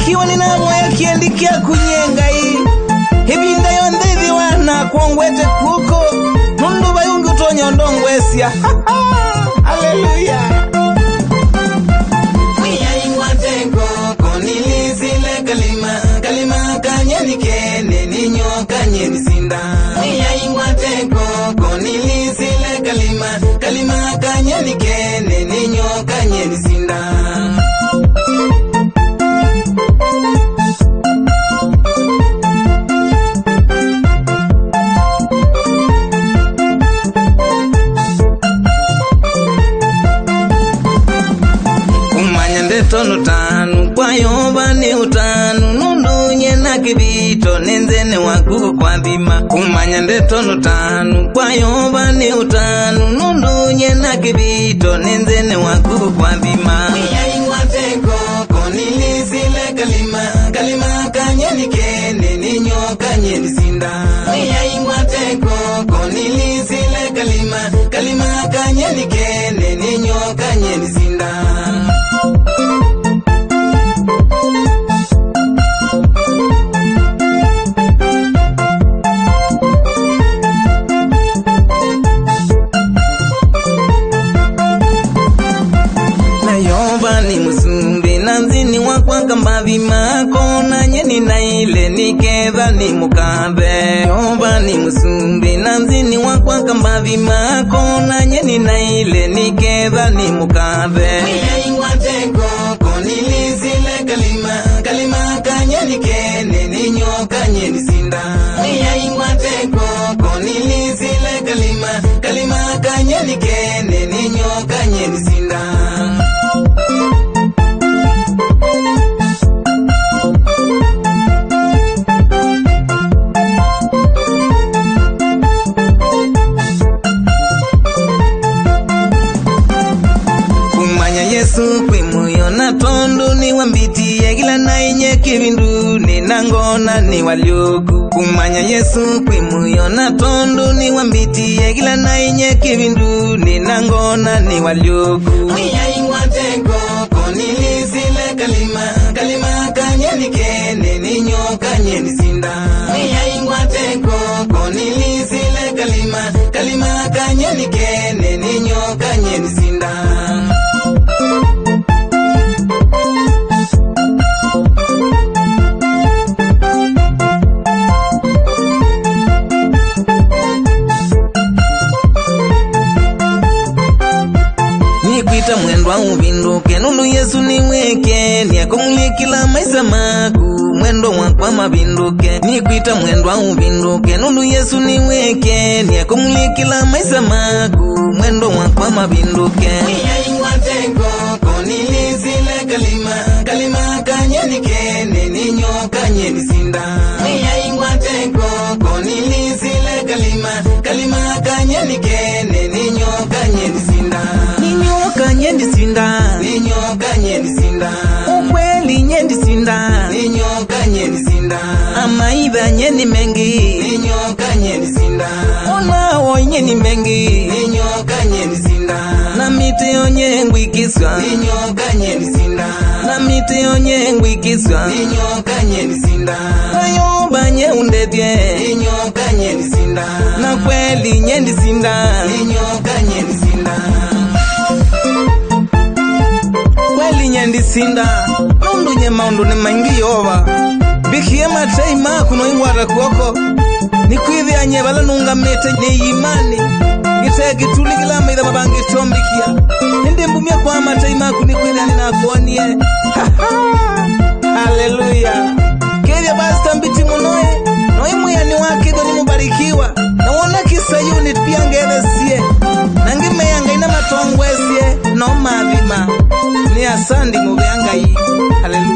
kiwa ninamoya kiendikia kunyengai hebinda yondhithi wana kuongwete kuko nundu bayungi utonya ndongwesia. Haleluya. Kalima kanyeni kene ninyo kanyeni sinda. Konilisile kalima kanyeni kene ninyo kanyeni sinda. Tono tanu kwa yoba ni utanu nundu nyena kibito nenzene wakuko kwa dhima. Kumanya ndetono tanu kwa yoba ni utanu nundu nyena kibito nenzene wakuko kwa dhima. Konilisile kalima kanyeni kene ninyo kanyeni sinda. Konilisile kalima kanyeni kene ninyo kanyeni sinda. Ni musumbi nanzini wakwanga mbavi mako na nyeni na ile nikeza ni mukabe. Yoba ni musumbi nanzini wakwanga mbavi mako na nyeni na ile nikeza ni mukabe. Konilisile kalima kanyeni kene ninyo kanyeni sinda. Konilisile kalima kanyeni kene ninyo kanyeni sinda. Yesu kwimuyo na tondo ni wambiti yegila na inye kibindu ni nangona ni walioku. Kumanya Yesu kwimuyo na tondo ni wambiti yegila na inye kibindu ni nangona ni walioku. Konilisile kalima kanyeni kene ninyo kanyeni sinda. Konilisile kalima kanyeni kene ninyo kanyeni sinda. Nikwita mwendwa uvinduke nundu Yesu niweke niakumulikila maisa maku mwendo wakwa mavinduke. Nikwita mwendwa uvinduke nundu Yesu niweke niakumulikila maisa maku mwendo wakwa mavinduke. Konilisile kalima kanyeni kene ninyo kanyeni sinda. Konilisile kalima kanyeni kene ninyo kanyeni sinda. Kanyeni sinda ninyo kanyeni sinda. Ukweli nyendi sinda ninyo kanyeni sinda. Amaiba nyeni mengi ninyo kanyeni sinda. Onao nyeni mengi ninyo kanyeni sinda. Na miti onye ngwikiswa ninyo kanyeni sinda. Na miti onye ngwikiswa ninyo kanyeni sinda. Ayoba nye undedye ninyo kanyeni sinda. Na kweli nyendi sinda ninyo kanyeni sinda. Kweli nyendi sinda nundu nye maundu ni maingi yoba. Bikie matei maku no ingwara kuoko. Nikwidhi anye bala nunga mete nye imani. Gitegi tuligila maitha mabangi tombikia. Hindi mbumia kwa matei maku nikwidhi anye na kuonie. Haleluya. Kevya basta mbiti munoe. Noimu ya ni wakido ni mubarikiwa. Na wana kisa unit pia ngele siye. Nangime yanga ina matongwe siye. No mavima ni asandi mubeanga hii. Haleluya.